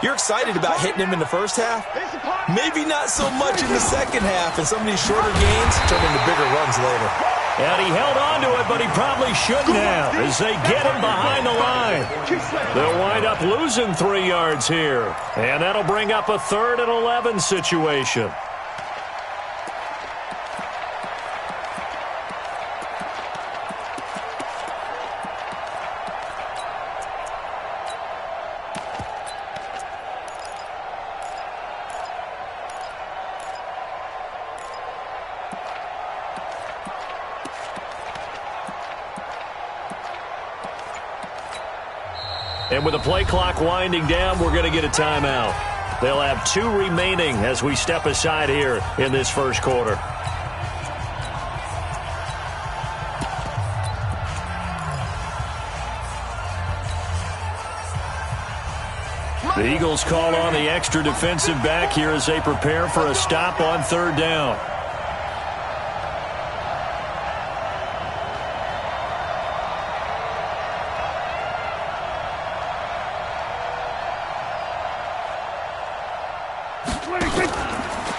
You're excited about hitting him in the first half? Maybe not so much in the second half, and some of these shorter gains turn into bigger runs later. And he held on to it, but he probably shouldn't have as they get him behind the line. They'll wind up losing 3 yards here, and that'll bring up a 3rd and 11 situation. And with the play clock winding down, we're going to get a timeout. They'll have 2 remaining as we step aside here in this first quarter. The Eagles call on the extra defensive back here as they prepare for a stop on 3rd down.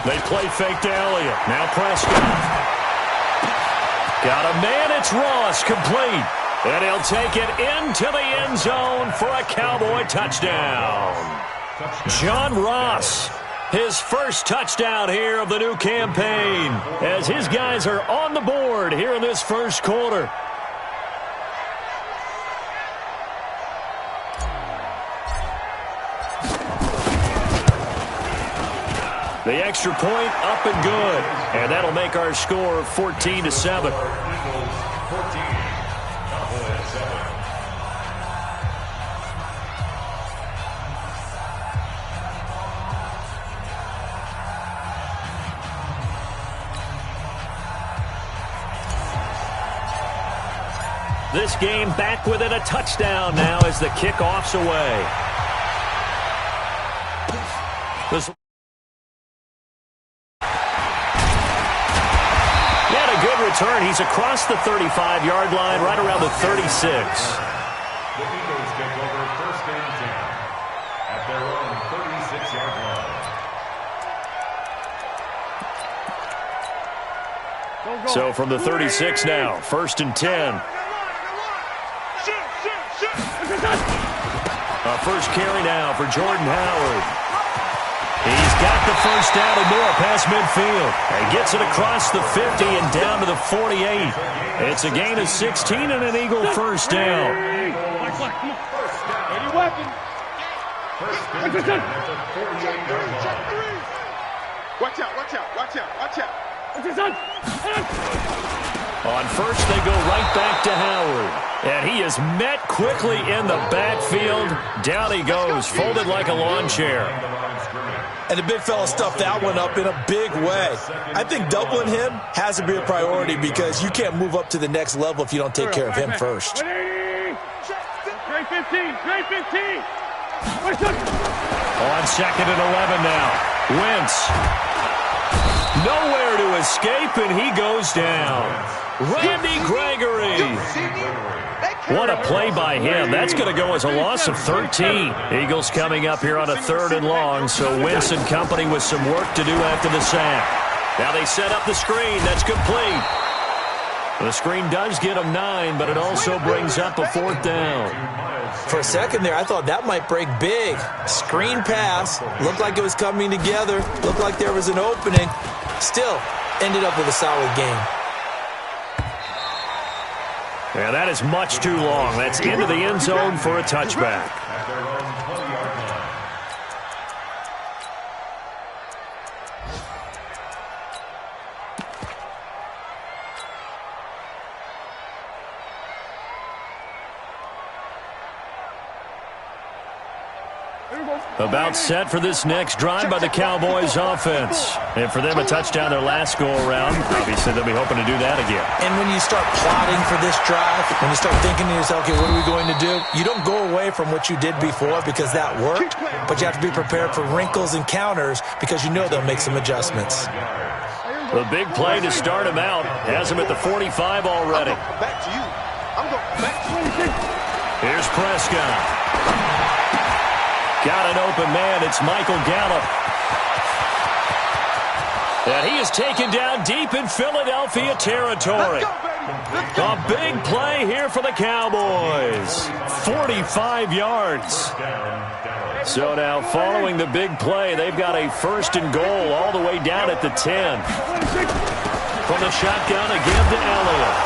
They play fake to Elliott. Now Prescott. Got a man. It's Ross, complete. And he'll take it into the end zone for a Cowboy touchdown. John Ross, his first touchdown here of the new campaign, as his guys are on the board here in this first quarter. The extra point up and good. And that'll make our score 14-7. This game back within a touchdown now as the kickoff's away. Return. He's across the 35-yard line, right around the 36. The Eagles take over 1st and 10 at their own 36-yard line. So from the 36 now, 1st and 10. A first carry now for Jordan Howard. He's got the first down and more past midfield. And gets it across the 50 and down to the 48. It's a gain of 16 and an Eagle first down. Any weapon. First down at the 48-yard line. Watch out, watch out, watch out, watch out. On first, they go right back to Howard. And he is met quickly in the backfield. Down he goes, folded like a lawn chair. And the big fella stuffed that one up in a big way. I think doubling him has to be a priority because you can't move up to the next level if you don't take care of him first. Trey 15, Trey 15. On 2nd and 11 now. Wentz. Nowhere to escape, and he goes down. Randy Gregory. What a play by him. That's going to go as a loss of 13. Eagles coming up here on a 3rd and long, so Wentz and company with some work to do after the sack. Now they set up the screen. That's complete. The screen does get them 9, but it also brings up a 4th down. For a second there, I thought that might break big. Screen pass. Looked like it was coming together. Looked like there was an opening. Still, ended up with a solid game. Yeah, that is much too long. That's into the end zone for a touchback. About set for this next drive by the Cowboys offense. And for them, a touchdown their last go-around. Obviously, they'll be hoping to do that again. And when you start plotting for this drive, when you start thinking to yourself, okay, what are we going to do? You don't go away from what you did before because that worked, but you have to be prepared for wrinkles and counters because you know they'll make some adjustments. The big play to start him out has him at the 45 already. Back to you. I'm going back to you. Here's Prescott. Got an open man. It's Michael Gallup. And he is taken down deep in Philadelphia territory. A big play here for the Cowboys. 45 yards. So now following the big play, they've got a 1st and goal all the way down at the 10. From the shotgun again to Elliott.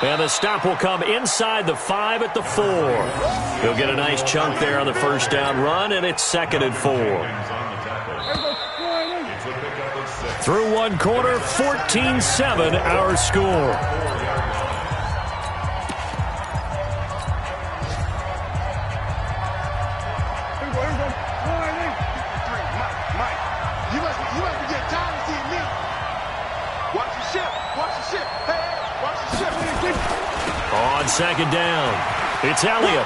And the stop will come inside the 5 at the 4. He'll get a nice chunk there on the 1st down run, and it's 2nd and 4. Through one quarter, 14-7 our score. On 2nd down, it's Elliott.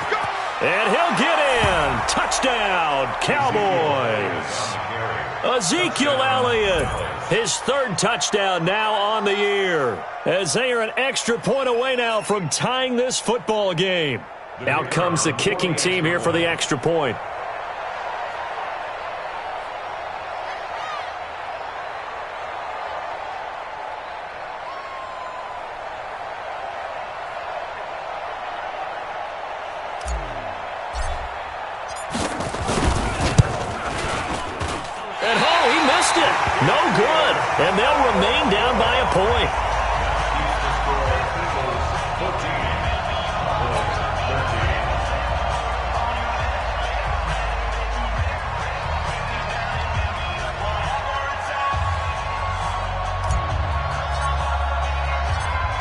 And he'll get in. Touchdown, Cowboys. Ezekiel Elliott, his 3rd touchdown now on the year, as they are an extra point away now from tying this football game. Out comes the kicking team here for the extra point. No good, and they'll remain down by a point.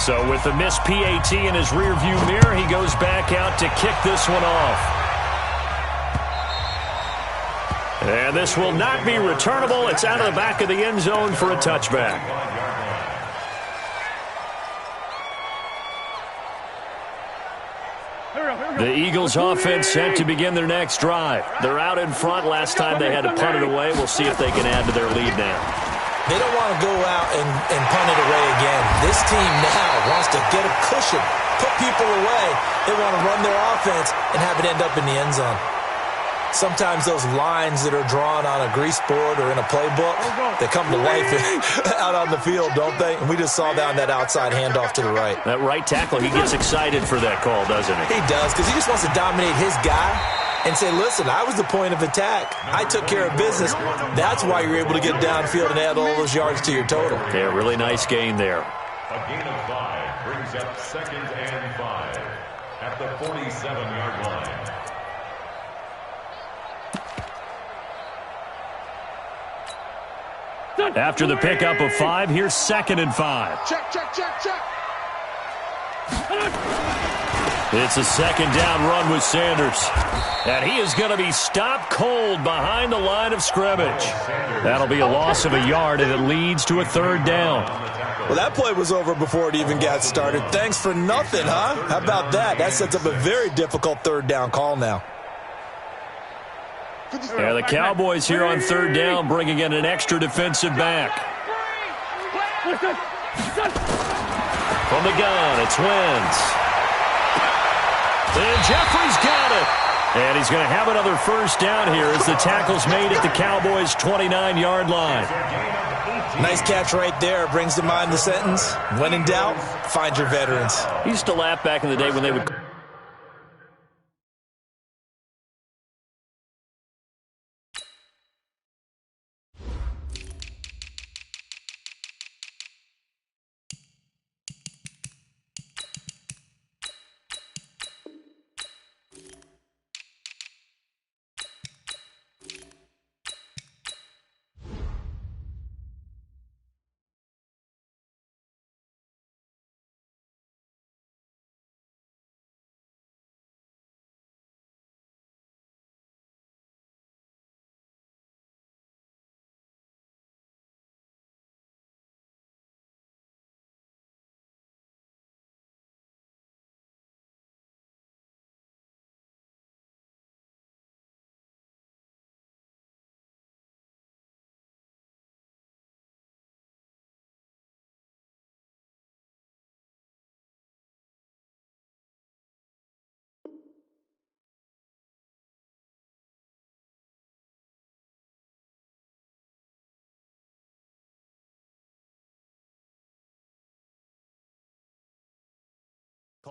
So with the missed PAT in his rearview mirror, he goes back out to kick this one off. And this will not be returnable. It's out of the back of the end zone for a touchback. The Eagles offense set to begin their next drive. They're out in front. Last time they had to punt it away. We'll see if they can add to their lead now. They don't want to go out and punt it away again. This team now wants to get a cushion, put people away. They want to run their offense and have it end up in the end zone. Sometimes those lines that are drawn on a grease board or in a playbook, they come to life out on the field, don't they? And we just saw that on that outside handoff to the right. That right tackle, he gets excited for that call, doesn't he? He does, because he just wants to dominate his guy and say, listen, I was the point of attack. I took care of business. That's why you're able to get downfield and add all those yards to your total. Yeah, really nice gain there. A gain of 5 brings up 2nd and 5 at the 47-yard line. After the pickup of 5, here's 2nd and 5. Check. It's a 2nd down run with Sanders. And he is going to be stopped cold behind the line of scrimmage. That'll be a loss of a yard, and it leads to a 3rd down. Well, that play was over before it even got started. Thanks for nothing, huh? How about that? That sets up a very difficult 3rd down call now. Yeah, the Cowboys here on 3rd down, bringing in an extra defensive back. From the gun, it's Wentz. And Jeffrey's got it. And he's going to have another 1st down here as the tackle's made at the Cowboys' 29-yard line. Nice catch right there. Brings to mind the sentence, when in doubt, find your veterans. He used to laugh back in the day when they would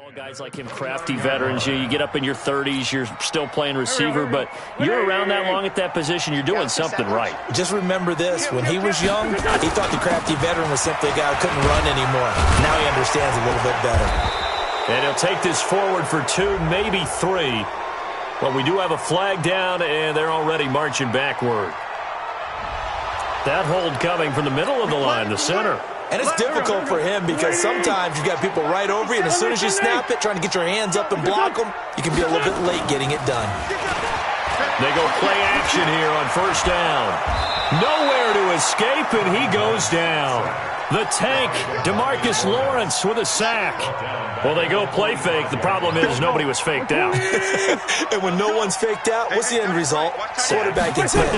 call guys like him crafty veterans. You get up in your 30s, you're still playing receiver, but you're around that long at that position, you're doing something right. Just remember this. When he was young, he thought the crafty veteran was simply a guy who couldn't run anymore. Now he understands a little bit better. And he'll take this forward for 2, maybe 3. But we do have a flag down, and they're already marching backward. That hold coming from the middle of the line, the center. And it's difficult for him because sometimes you've got people right over you, and as soon as you snap it, trying to get your hands up and block them, you can be a little bit late getting it done. They go play action here on first down. Nowhere to escape, and he goes down. The tank, DeMarcus Lawrence with a sack. Well, they go play fake. The problem is nobody was faked out. And when no one's faked out, what's the end result? Quarterback gets hit.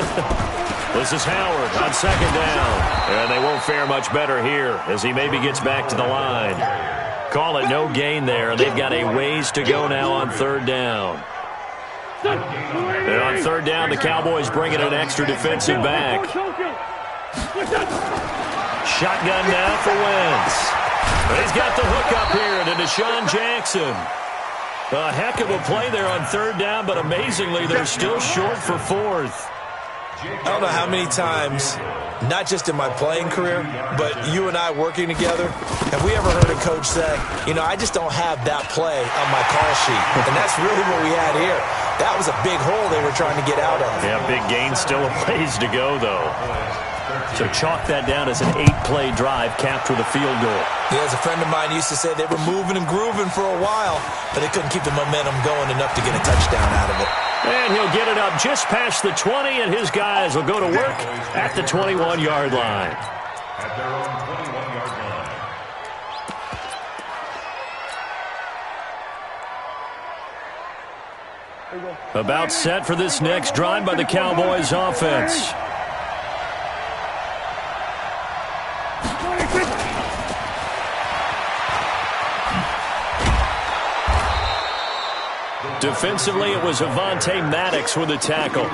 This is Howard on second down. And they won't fare much better here as he maybe gets back to the line. Call it no gain there, and they've got a ways to go now on third down. And on third down, the Cowboys bring in an extra defensive back. Shotgun now for Wentz. He's got the hook up here to Deshaun Jackson. A heck of a play there on third down, but amazingly, they're still short for fourth. I don't know how many times, not just in my playing career, but you and I working together, have we ever heard a coach say, you know, I just don't have that play on my call sheet. And that's really what we had here. That was a big hole they were trying to get out of. Yeah, big gain, still a ways to go, though. So chalk that down as an 8-play drive capped with a field goal. Yeah, as a friend of mine used to say, they were moving and grooving for a while, but they couldn't keep the momentum going enough to get a touchdown out of it. And he'll get it up just past the 20, and his guys will go to work at the 21-yard line. At their own 21-yard line. About set for this next drive by the Cowboys offense. Defensively, it was Avonte Maddox with a tackle.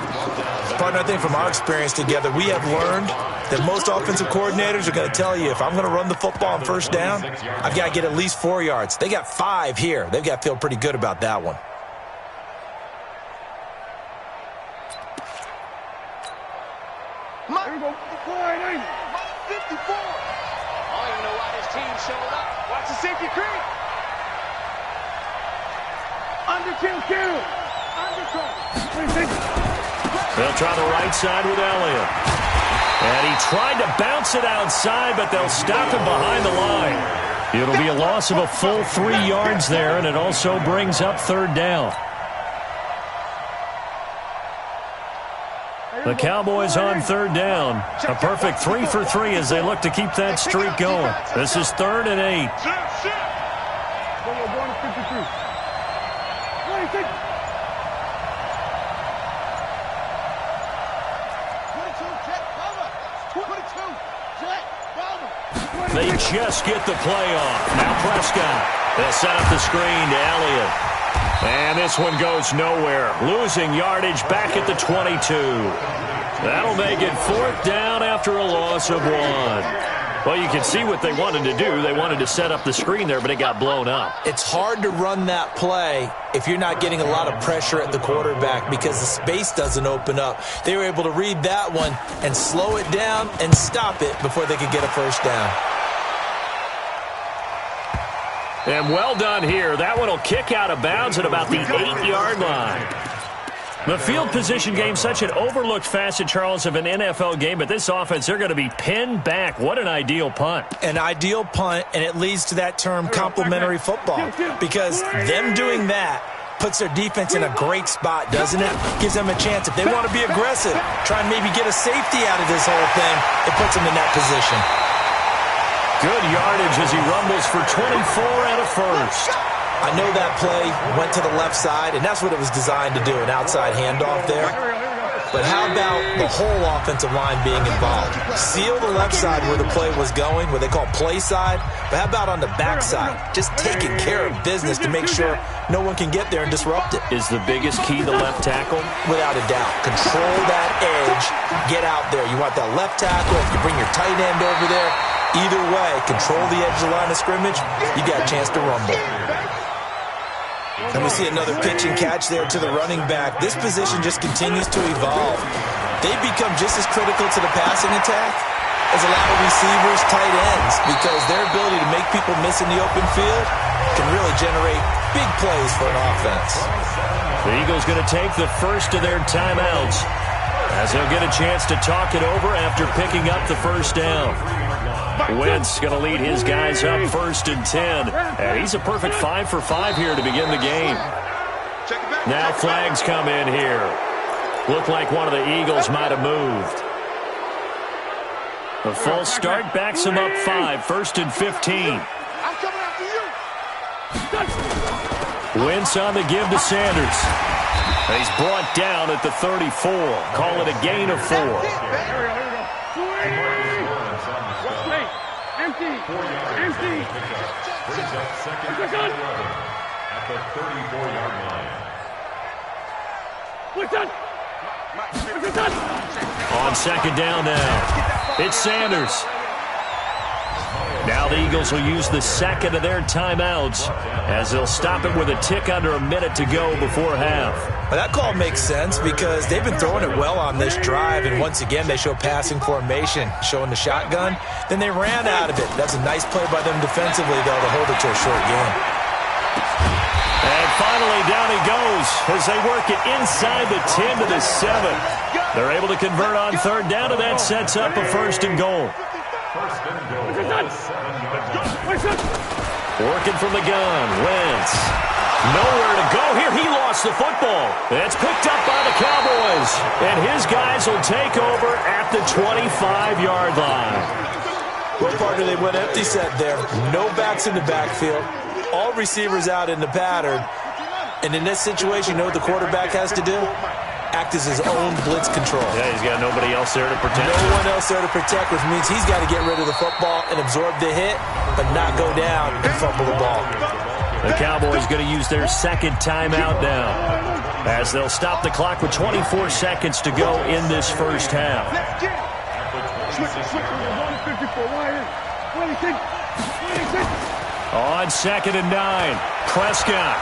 Partner, I think from our experience together, we have learned that most offensive coordinators are going to tell you, if I'm going to run the football on first down, I've got to get at least 4 yards. They got 5 here. They've got to feel pretty good about that one. There you go. 54. I don't even know why this team showed up. Watch the safety creep. Underkill. They'll try the right side with Elliott. And he tried to bounce it outside, but they'll stop him behind the line. It'll be a loss of a full 3 yards there, and it also brings up third down. The Cowboys on third down. A perfect 3 for 3 as they look to keep that streak going. This is 3rd and 8. They just get the play off. Now Prescott. They'll set up the screen to Elliott. And this one goes nowhere. Losing yardage back at the 22. That'll make it 4th down after a loss of 1. Well, you can see what they wanted to do. They wanted to set up the screen there, but it got blown up. It's hard to run that play if you're not getting a lot of pressure at the quarterback because the space doesn't open up. They were able to read that one and slow it down and stop it before they could get a first down. And well done here. That one will kick out of bounds at about the 8-yard line. The field position game, such an overlooked facet, Charles, of an NFL game, but this offense, they're going to be pinned back. What an ideal punt. An ideal punt, and it leads to that term complementary football, because them doing that puts their defense in a great spot, doesn't it? Gives them a chance. If they want to be aggressive, try and maybe get a safety out of this whole thing, it puts them in that position. Good yardage as he rumbles for 24 and a first. I know that play went to the left side, and that's what it was designed to do, an outside handoff there. But how about the whole offensive line being involved? Seal the left side where the play was going, what they call play side. But how about on the back side? Just taking care of business to make sure no one can get there and disrupt it. Is the biggest key the left tackle? Without a doubt. Control that edge. Get out there. You want that left tackle. If you bring your tight end over there, either way, control the edge of the line of scrimmage, you got a chance to rumble. And we see another pitch and catch there to the running back. This position just continues to evolve. They become just as critical to the passing attack as a lot of receivers, tight ends, because their ability to make people miss in the open field can really generate big plays for an offense. The Eagles going to take the first of their timeouts as they'll get a chance to talk it over after picking up the first down. Wentz going to lead his guys up 1st and 10. And he's a perfect 5 for 5 here to begin the game. Now flags come in here. Looked like one of the Eagles might have moved. The false start backs him up 5, 1st and 15. Wentz on the give to Sanders. He's brought down at the 34. Call it a gain of 4. Empty. Brings up 2nd and 11 at the 34-yard line. On 2nd down now, it's Sanders. Now the Eagles will use the 2nd of their timeouts as they'll stop it with a tick under a minute to go before half. Well, that call makes sense because they've been throwing it well on this drive, and once again they show passing formation, showing the shotgun. Then they ran out of it. That's a nice play by them defensively, though, to hold it to a short game. And finally down he goes as they work it inside the 10 to the 7. They're able to convert on 3rd down, and that sets up a 1st and goal. Working from the gun, Wentz. Nowhere to go here. He lost the football. It's picked up by the Cowboys. And his guys will take over at the 25-yard line. Well, partner, they went empty set there. No backs in the backfield. All receivers out in the pattern. And in this situation, you know what the quarterback has to do? Act as his own blitz control. Yeah, he's got nobody else there to protect. No one else there to protect, which means he's got to get rid of the football and absorb the hit, but not go down and fumble the ball. The Cowboys going to use their 2nd timeout now as they'll stop the clock with 24 seconds to go in this first half. On 2nd and 9, Prescott.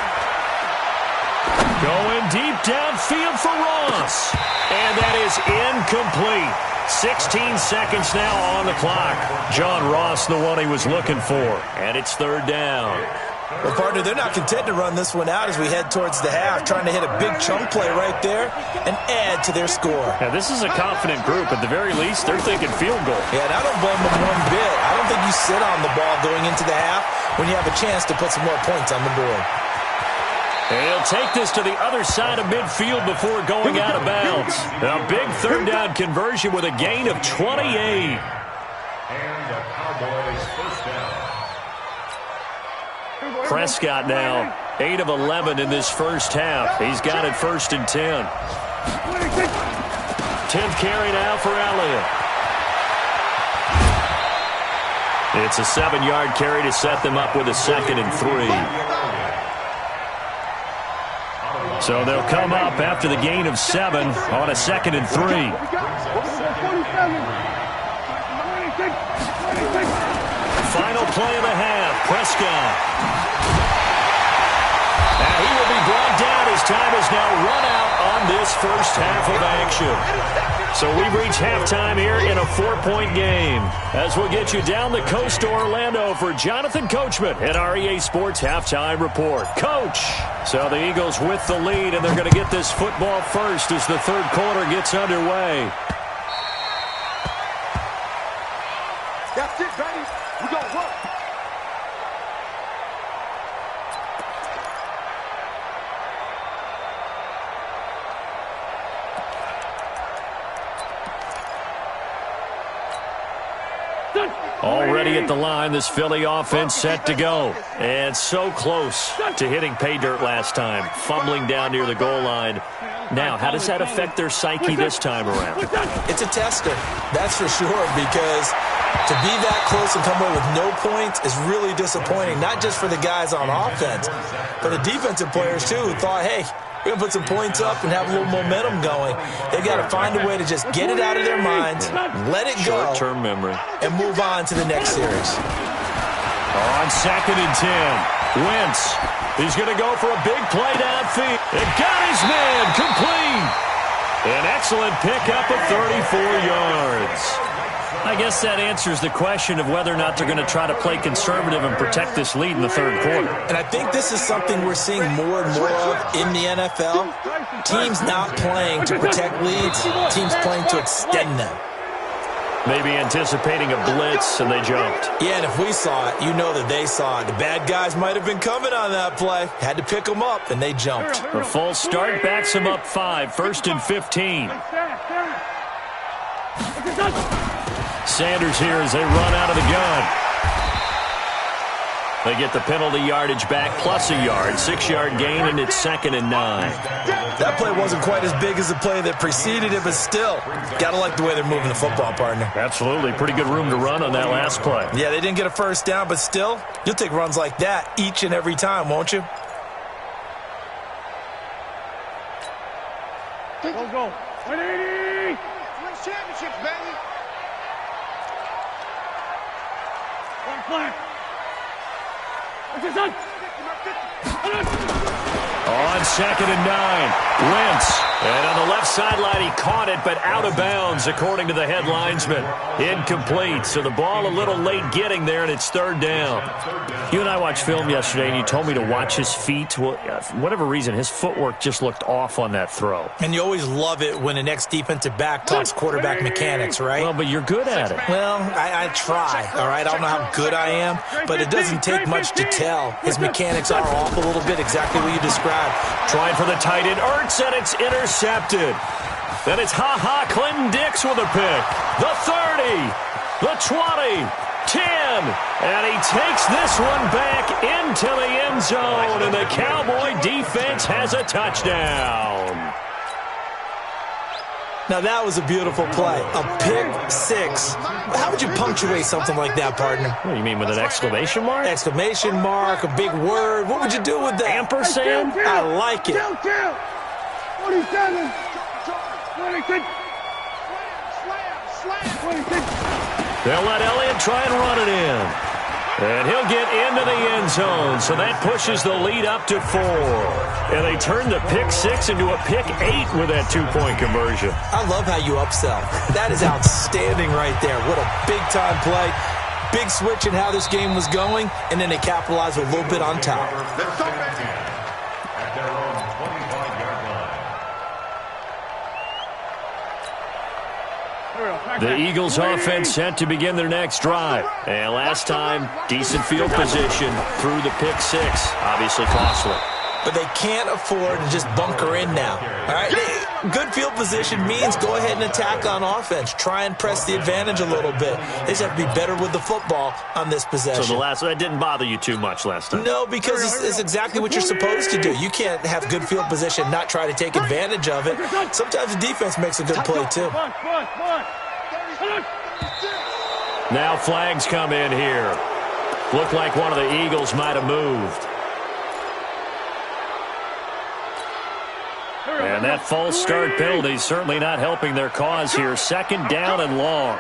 Going deep downfield for Ross. And that is incomplete. 16 seconds now on the clock. John Ross, the one he was looking for. And it's 3rd down. Well, partner, they're not content to run this one out as we head towards the half, trying to hit a big chunk play right there and add to their score. Yeah, this is a confident group. At the very least, they're thinking field goal. Yeah, and I don't blame them one bit. I don't think you sit on the ball going into the half when you have a chance to put some more points on the board. And he'll take this to the other side of midfield before going out of bounds. A big 3rd down conversion with a gain of 28. And the Cowboys 1st down. Prescott now 8 of 11 in this first half. He's got it 1st and 10. 10th carry now for Elliott. It's a 7-yard carry to set them up with a 2nd and 3. So they'll come up after the gain of 7 on a 2nd and 3. Final play of the half, Prescott. Now he will be brought down as time is now run out on this first half of action. So we've reached halftime here in a 4-point game. As we'll get you down the coast to Orlando for Jonathan Coachman at our EA Sports Halftime Report. Coach! So the Eagles with the lead, and they're going to get this football first as the 3rd quarter gets underway. That's it, baby. We gonna work. Already at the line, this Philly offense set to go. And so close to hitting pay dirt last time, fumbling down near the goal line. Now, how does that affect their psyche this time around? It's a tester, that's for sure, because to be that close and come away with no points is really disappointing, not just for the guys on offense, but the defensive players, too, who thought, hey, we're going to put some points up and have a little momentum going. They've got to find a way to just get it out of their minds, let it go, short-term memory, and move on to the next series. On 2nd and 10, Wentz He's going to go for a big play downfield. It got his man complete. An excellent pickup of 34 yards. I guess that answers the question of whether or not they're going to try to play conservative and protect this lead in the third quarter. And I think this is something we're seeing more and more of in the NFL. Teams not playing to protect leads, teams playing to extend them. Maybe anticipating a blitz, and they jumped. Yeah, and if we saw it, you know that they saw it. The bad guys might have been coming on that play. Had to pick them up, and they jumped. A false start backs them up 5, 1st and 15. Sanders here as they run out of the gun. They get the penalty yardage back plus a yard. 6-yard gain, and it's 2nd and 9. That play wasn't quite as big as the play that preceded it, but still, got to like the way they're moving the football, partner. Absolutely. Pretty good room to run on that last play. Yeah, they didn't get a first down, but still, you'll take runs like that each and every time, won't you? Go. 180! Win championships, baby. One flag. What's this on? On 2nd and 9, Wentz. And on the left sideline, he caught it, but out of bounds, according to the head linesman. Incomplete, so the ball a little late getting there, and it's 3rd down. You and I watched film yesterday, and you told me to watch his feet. Well, for whatever reason, his footwork just looked off on that throw. And you always love it when an ex-defensive back talks quarterback mechanics, right? Well, but you're good at it. Well, I try, all right? I don't know how good I am, but it doesn't take much to tell. His mechanics are off a little bit, exactly what you described. Trying for the tight end, Ertz, and it's intercepted. Then it's Clinton Dix with a pick. The 30, the 20, 10, and he takes this one back into the end zone, and the Cowboy defense has a touchdown. Now, that was a beautiful play. A pick six. How would you punctuate something like that, partner? What do you mean, with an exclamation mark? Exclamation mark, a big word. What would you do with that? Ampersand? I like it. 47. 26. They'll let Elliott try and run it in. And he'll get into the end zone, so that pushes the lead up to 4. And they turn the pick 6 into a pick 8 with that 2-point conversion. I love how you upsell. That is outstanding right there. What a big-time play. Big switch in how this game was going, and then they capitalized a little bit on top. At their own 25-yard line. The Eagles offense set to begin their next drive. And last time, decent field position through the pick 6. Obviously costly. But they can't afford to just bunker in now. All right? Good field position means go ahead and attack on offense. Try and press the advantage a little bit. They just have to be better with the football on this possession. So that didn't bother you too much last time? No, because it's exactly what you're supposed to do. You can't have good field position, not try to take advantage of it. Sometimes the defense makes a good play, too. Now flags come in here. Looked like one of the Eagles might have moved. And that false start penalty certainly not helping their cause here. 2nd down and long.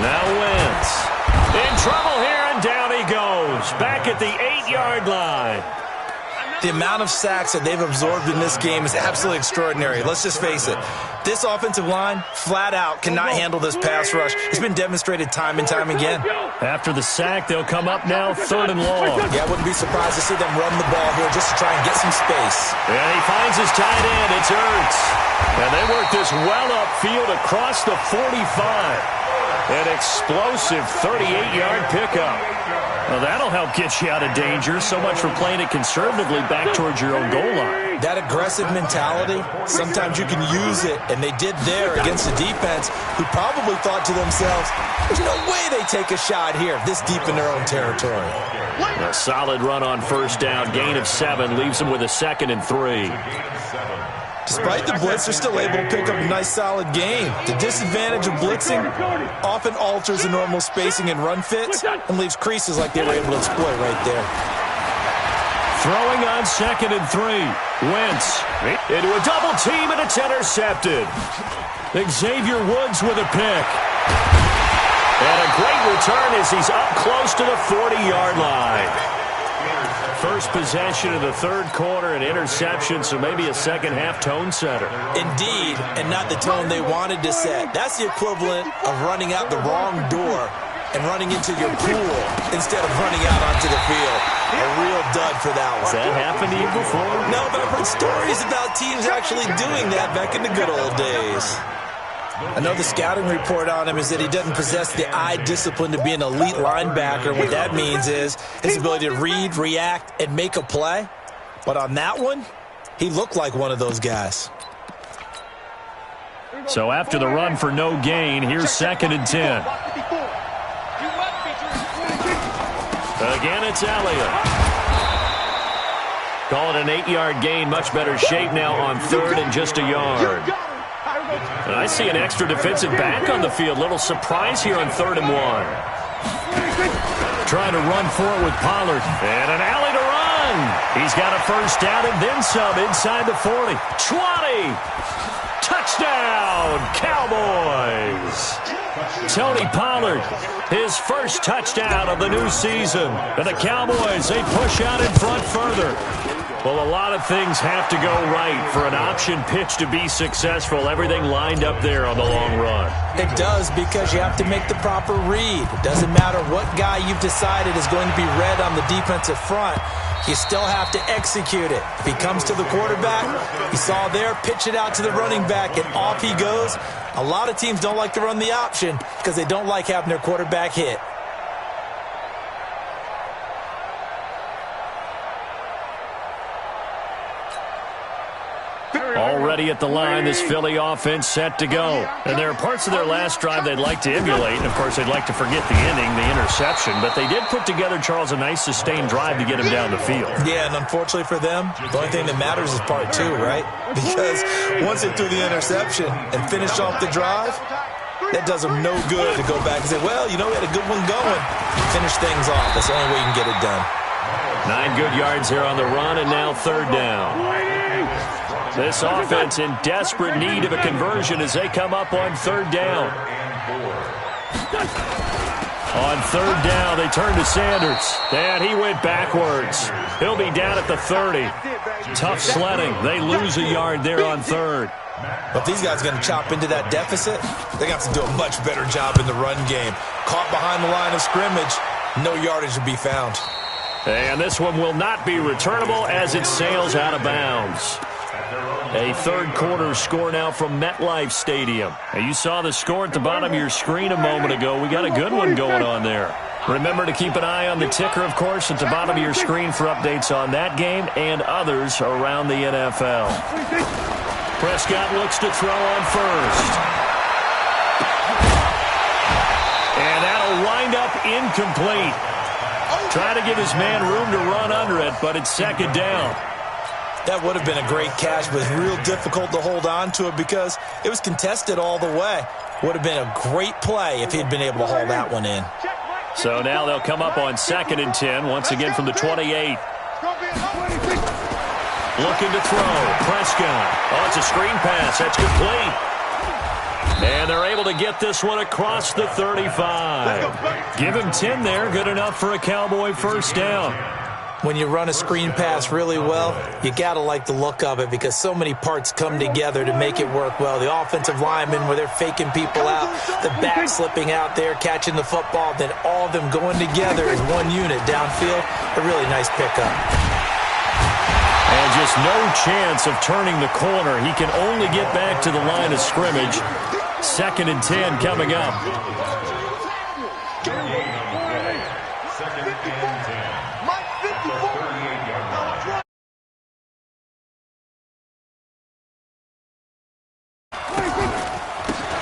Now Wentz in trouble here, and down he goes. Back at the 8-yard line. The amount of sacks that they've absorbed in this game is absolutely extraordinary. Let's just face it. This offensive line, flat out, cannot handle this pass rush. It's been demonstrated time and time again. After the sack, they'll come up now 3rd and long. Yeah, I wouldn't be surprised to see them run the ball here just to try and get some space. And he finds his tight end. It's Ertz. And they work this well upfield across the 45. An explosive 38-yard pickup. Well, that'll help get you out of danger. So much for playing it conservatively back towards your own goal line. That aggressive mentality, sometimes you can use it, and they did there against the defense, who probably thought to themselves, there's no way they take a shot here this deep in their own territory. A solid run on 1st down. Gain of 7 leaves them with a 2nd and 3. Despite the blitz, they're still able to pick up a nice, solid game. The disadvantage of blitzing often alters the normal spacing and run fits and leaves creases like they were able to exploit right there. Throwing on 2nd and 3. Wentz into a double team, and it's intercepted. Xavier Woods with a pick. And a great return as he's up close to the 40-yard line. first possession of the third quarter, an interception, so maybe a second-half tone setter. Indeed, and not the tone they wanted to set. That's the equivalent of running out the wrong door and running into your pool instead of running out onto the field. A real dud for that one. Has that happened to you before? No, but I've heard stories about teams actually doing that back in the good old days. I know the scouting report on him is that he doesn't possess the eye discipline to be an elite linebacker. What that means is his ability to read, react, and make a play. But on that one, he looked like one of those guys. So after the run for no gain, here's 2nd and 10. Again, it's Elliott. Call it an 8-yard gain. Much better shape now on 3rd and just a yard. And I see an extra defensive back on the field. Little surprise here on 3rd and 1. Trying to run for it with Pollard. And an alley to run. He's got a first down and then some inside the 40. 20. Touchdown, Cowboys. Tony Pollard, his first touchdown of the new season. And the Cowboys, they push out in front further. Well, a lot of things have to go right for an option pitch to be successful. Everything lined up there on the long run. It does, because you have to make the proper read. It doesn't matter what guy you've decided is going to be read on the defensive front. You still have to execute it. If he comes to the quarterback, you saw there, pitch it out to the running back, and off he goes. A lot of teams don't like to run the option because they don't like having their quarterback hit. Already at the line, this Philly offense set to go. And there are parts of their last drive they'd like to emulate. And, of course, they'd like to forget the ending, the interception. But they did put together, Charles, a nice sustained drive to get him down the field. Yeah, and unfortunately for them, the only thing that matters is part 2, right? Because once they threw the interception and finished off the drive, that does them no good to go back and say, well, you know, we had a good one going. Finish things off. That's the only way you can get it done. 9 good yards here on the run, and now 3rd down. This offense in desperate need of a conversion as they come up on 3rd down. On 3rd down, they turn to Sanders. And he went backwards. He'll be down at the 30. Tough sledding. They lose a yard there on 3rd. But if these guys are going to chop into that deficit, they got to do a much better job in the run game. Caught behind the line of scrimmage, no yardage to be found. And this one will not be returnable as it sails out of bounds. A 3rd quarter score now from MetLife Stadium. And you saw the score at the bottom of your screen a moment ago. We got a good one going on there. Remember to keep an eye on the ticker, of course, at the bottom of your screen for updates on that game and others around the NFL. Prescott looks to throw on 1st. And that'll wind up incomplete. Trying to give his man room to run under it, but it's 2nd down. That would have been a great catch, but it's real difficult to hold on to it because it was contested all the way. Would have been a great play if he'd been able to haul that one in. So now they'll come up on 2nd and 10, once again from the 28. Looking to throw. Prescott. Oh, it's a screen pass. That's complete. And they're able to get this one across the 35. Give him 10 there. Good enough for a Cowboy first down. When you run a screen pass really well, you got to like the look of it because so many parts come together to make it work well. The offensive linemen where they're faking people out, the back slipping out there, catching the football, then all of them going together as one unit downfield. A really nice pickup. And just no chance of turning the corner. He can only get back to the line of scrimmage. 2nd and 10 coming up.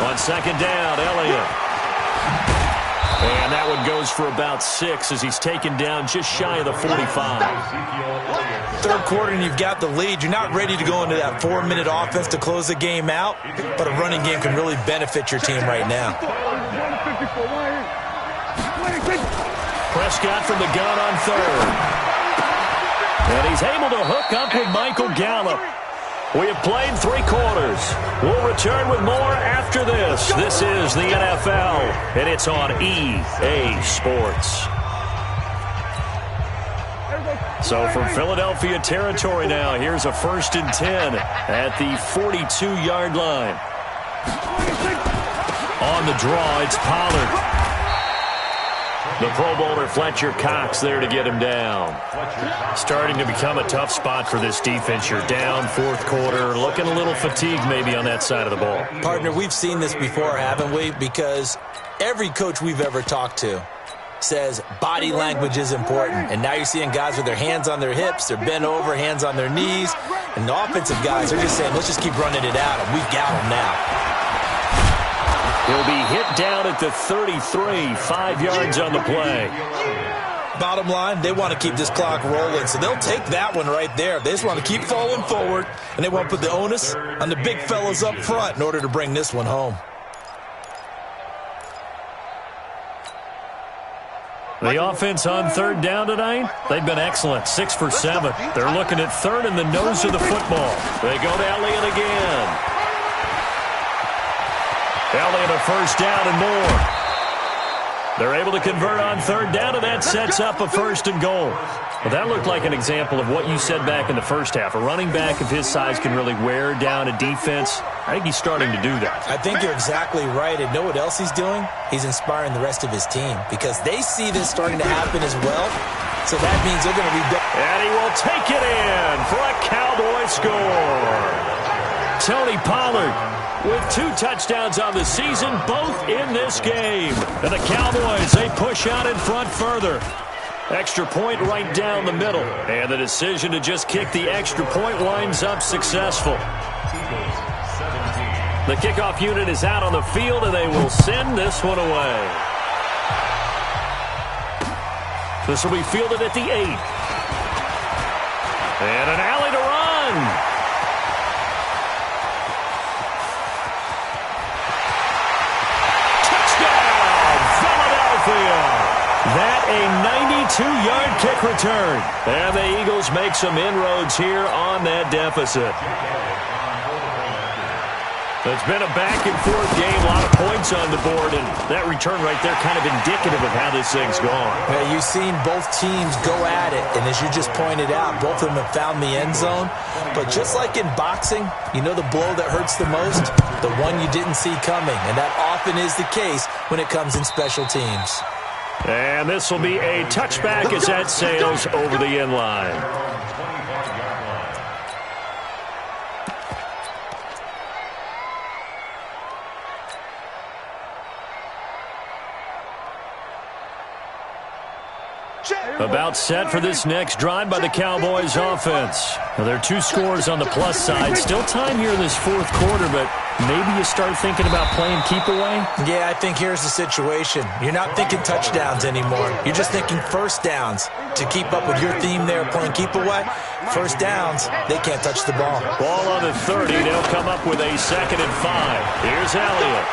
On 2nd down, Elliott. And that one goes for about 6 as he's taken down just shy of the 45. 3rd quarter and you've got the lead. You're not ready to go into that 4-minute offense to close the game out, but a running game can really benefit your team right now. Prescott from the gun on 3rd. And he's able to hook up with Michael Gallup. We have played 3 quarters. We'll return with more after this. This is the NFL, and it's on EA Sports. Everybody. So from Philadelphia territory now, here's a 1st and 10 at the 42-yard line. On the draw, it's Pollard. The Pro Bowler Fletcher Cox there to get him down. Starting to become a tough spot for this defense. You're down 4th quarter, looking a little fatigued maybe on that side of the ball. Partner, we've seen this before, haven't we? Because every coach we've ever talked to says body language is important. And now you're seeing guys with their hands on their hips, they're bent over, hands on their knees. And the offensive guys are just saying, let's just keep running it out, and we've got them now. He'll be hit down at the 33, 5 yards on the play. Bottom line, they want to keep this clock rolling, so they'll take that one right there. They just want to keep falling forward, and they want to put the onus on the big fellas up front in order to bring this one home. The offense on 3rd down tonight, they've been excellent, 6 for 7. They're looking at 3rd in the nose of the football. They go to Elliott again. Elliott a 1st down and more. They're able to convert on 3rd down, and that sets up a 1st and goal. Well, that looked like an example of what you said back in the first half. A running back of his size can really wear down a defense. I think he's starting to do that. I think you're exactly right. And know what else he's doing? He's inspiring the rest of his team because they see this starting to happen as well. So that means they're going to rebuild. And he will take it in for a Cowboy score. Tony Pollard with 2 touchdowns on the season, both in this game. And the Cowboys, they push out in front further. Extra point right down the middle. And the decision to just kick the extra point winds up successful. The kickoff unit is out on the field, and they will send this one away. This will be fielded at the 8. And an alley to run. That a 92-yard kick return. And the Eagles make some inroads here on that deficit. It's been a back-and-forth game, a lot of points on the board, and that return right there kind of indicative of how this thing's gone. Yeah, you've seen both teams go at it, and as you just pointed out, both of them have found the end zone. But just like in boxing, you know the blow that hurts the most? The one you didn't see coming, and that often is the case when it comes in special teams. And this will be a touchback as that sails over the end line. About set for this next drive by the Cowboys offense. Now, there are 2 scores on the plus side. Still time here in this 4th quarter, but maybe you start thinking about playing keep away? Yeah, I think here's the situation. You're not thinking touchdowns anymore. You're just thinking 1st downs. To keep up with your theme there, playing keep away, 1st downs, they can't touch the ball. Ball on the 30. They'll come up with a 2nd and 5. Here's Elliott.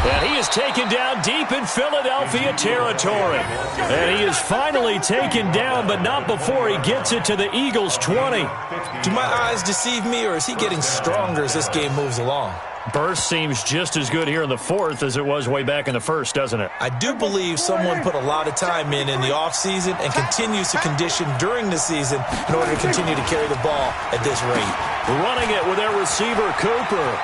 And he is taken down deep in Philadelphia territory. And he is finally taken down, but not before he gets it to the Eagles' 20. Do my eyes deceive me, or is he getting stronger as this game moves along? Burst seems just as good here in the 4th as it was way back in the 1st, doesn't it? I do believe someone put a lot of time in the offseason and continues to condition during the season in order to continue to carry the ball at this rate. Running it with their receiver, Cooper.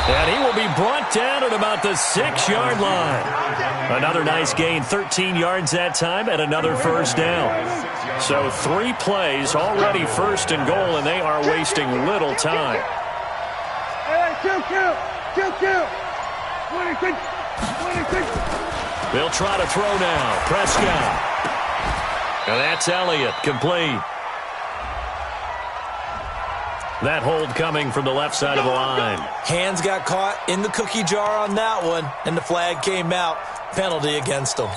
And he will be brought down at about the 6-yard line. Another nice gain, 13 yards that time, and another 1st down. So 3 plays, already 1st and goal, and they are wasting little time. They'll try to throw now. Prescott. And that's Elliott, complete. That hold coming from the left side of the line. Hands got caught in the cookie jar on that one, and the flag came out. Penalty against them.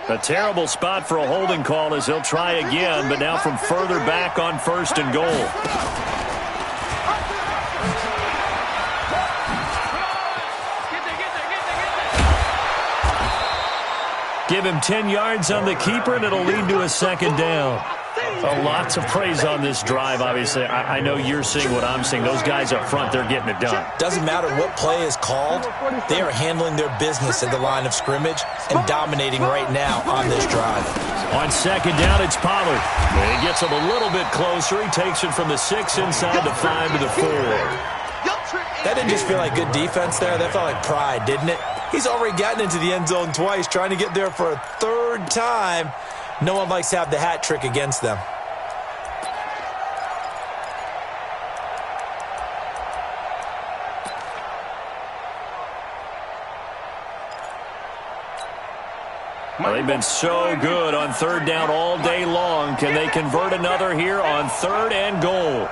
A terrible spot for a holding call as they'll try again, but now from further back on 1st and goal. Give him 10 yards on the keeper, and it'll lead to a 2nd down. Lots of praise on this drive, obviously. I know you're seeing what I'm seeing. Those guys up front, they're getting it done. Doesn't matter what play is called. They are handling their business at the line of scrimmage and dominating right now on this drive. On second down, it's Pollard. He gets him a little bit closer. He takes it from the 6 inside the 5 to the 4. That didn't just feel like good defense there. That felt like pride, didn't it? He's already gotten into the end zone twice, trying to get there for a third time. No one likes to have the hat trick against them. Well, they've been so good on third down all day long. Can they convert another here on 3rd and goal?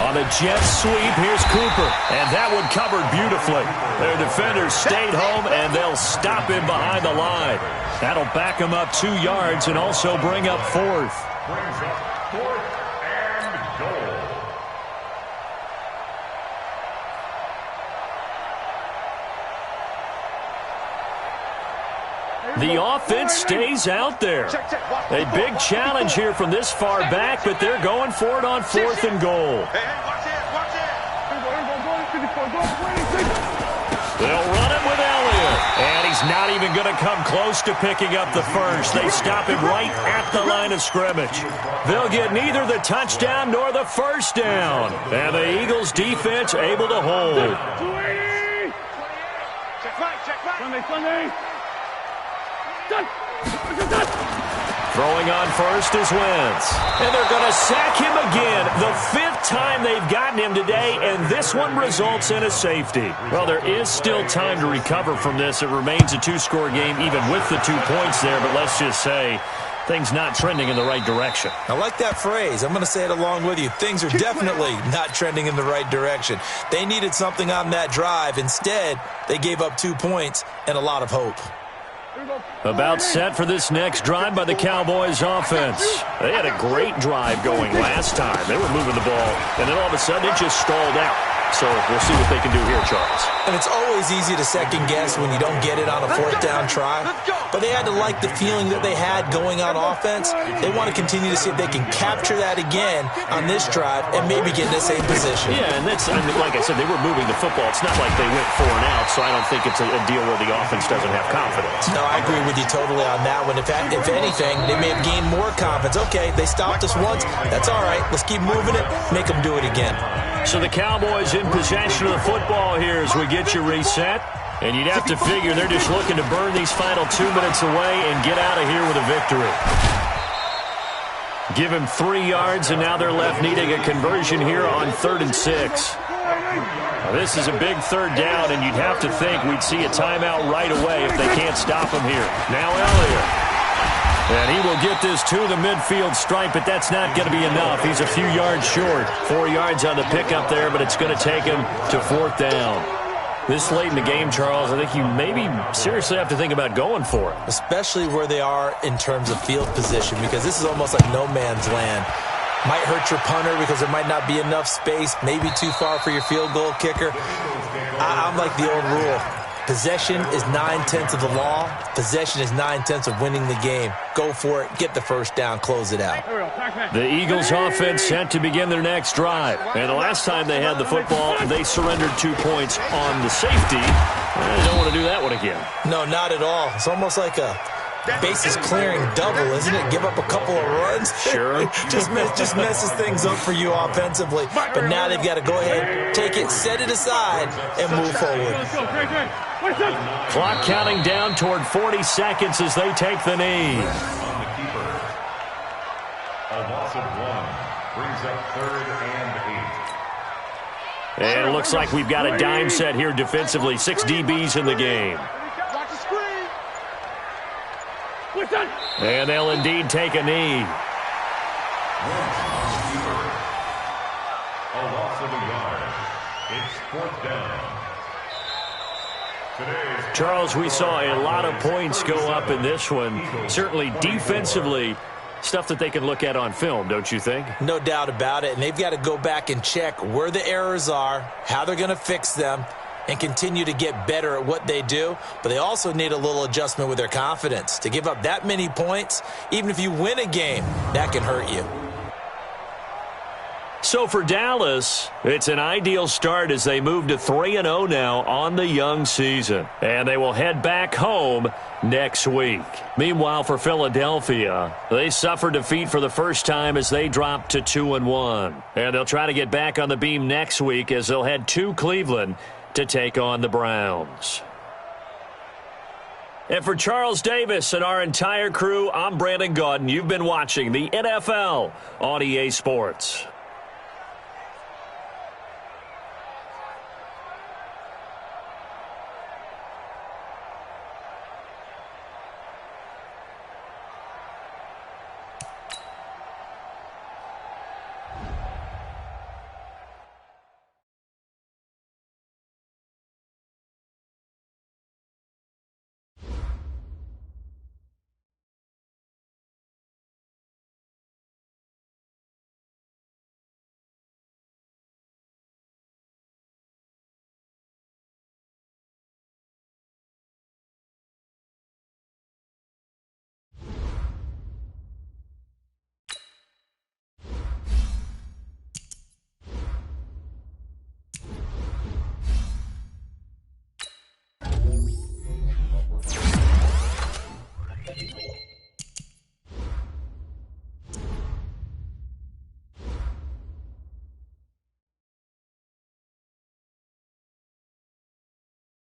On the jet sweep, here's Cooper. And that one covered beautifully. Their defenders stayed home, and they'll stop him behind the line. That'll back him up 2 yards and also bring up 4th. Brings up 4th and goal. The offense stays out there. A big challenge here from this far back, but they're going for it on 4th and goal. They'll run it with Elliott. And he's not even going to come close to picking up the first. They stop him right at the line of scrimmage. They'll get neither the touchdown nor the first down. And the Eagles defense able to hold. Sunday. Throwing on first is Wentz. And they're going to sack him again. The 5th time they've gotten him today, and this one results in a safety. Well, there is still time to recover from this. It remains a 2-score game even with the 2 points there, but let's just say things not trending in the right direction. I like that phrase. I'm going to say it along with you. Things are definitely not trending in the right direction. They needed something on that drive. Instead, they gave up 2 points and a lot of hope. About set for this next drive by the Cowboys offense. They had a great drive going last time. They were moving the ball, and then all of a sudden it just stalled out. So we'll see what they can do here, Charles. And it's always easy to second guess when you don't get it on a 4th down try. But they had to like the feeling that they had going on offense. They want to continue to see if they can capture that again on this drive and maybe get in the same position. Yeah, and that's, I mean, like I said, they were moving the football. It's not like they went 4 and out, so I don't think it's a deal where the offense doesn't have confidence. No, I agree with you totally on that one. If anything, they may have gained more confidence. Okay, they stopped us once. That's all right. Let's keep moving it. Make them do it again. So the Cowboys in possession of the football here as we get you reset. And you'd have to figure they're just looking to burn these final 2 minutes away and get out of here with a victory. Give him 3 yards, and now they're left needing a conversion here on 3rd and 6. Now, this is a big 3rd down, and you'd have to think we'd see a timeout right away if they can't stop him here. Now Elliott. And he will get this to the midfield stripe, but that's not going to be enough. He's a few yards short. 4 yards on the pickup there, but it's going to take him to 4th down. This late in the game, Charles, I think you maybe seriously have to think about going for it. Especially where they are in terms of field position, because this is almost like no man's land. Might hurt your punter because there might not be enough space, maybe too far for your field goal kicker. I'm like the old rule. Possession is 9/10 of the law. Possession is 9/10 of winning the game. Go for it. Get the first down. Close it out. The Eagles offense set to begin their next drive. And the last time they had the football, they surrendered 2 points on the safety. They don't want to do that one again. No, not at all. It's almost like a bases clearing double, isn't it? Give up a couple of runs. Sure. just messes things up for you offensively. But now they've got to go ahead, take it, set it aside, and move forward. Clock counting down toward 40 seconds as they take the knee. On the keeper. A loss of 1 brings up 3rd and 8. And it looks like we've got a dime set here defensively. 6 DBs in the game. And they'll indeed take a knee. A loss of a yard. It's 4th down. Charles, we saw a lot of points go up in this one. Certainly defensively, stuff that they can look at on film, don't you think? No doubt about it. And they've got to go back and check where the errors are, how they're going to fix them, and continue to get better at what they do, but they also need a little adjustment with their confidence. To give up that many points, even if you win a game, that can hurt you. So for Dallas, it's an ideal start as they move to 3-0 now on the young season. And they will head back home next week. Meanwhile, for Philadelphia, they suffered defeat for the first time as they dropped to 2-1. And they'll try to get back on the beam next week as they'll head to Cleveland to take on the Browns. And for Charles Davis and our entire crew, I'm Brandon Gaudin. You've been watching the NFL on EA Sports.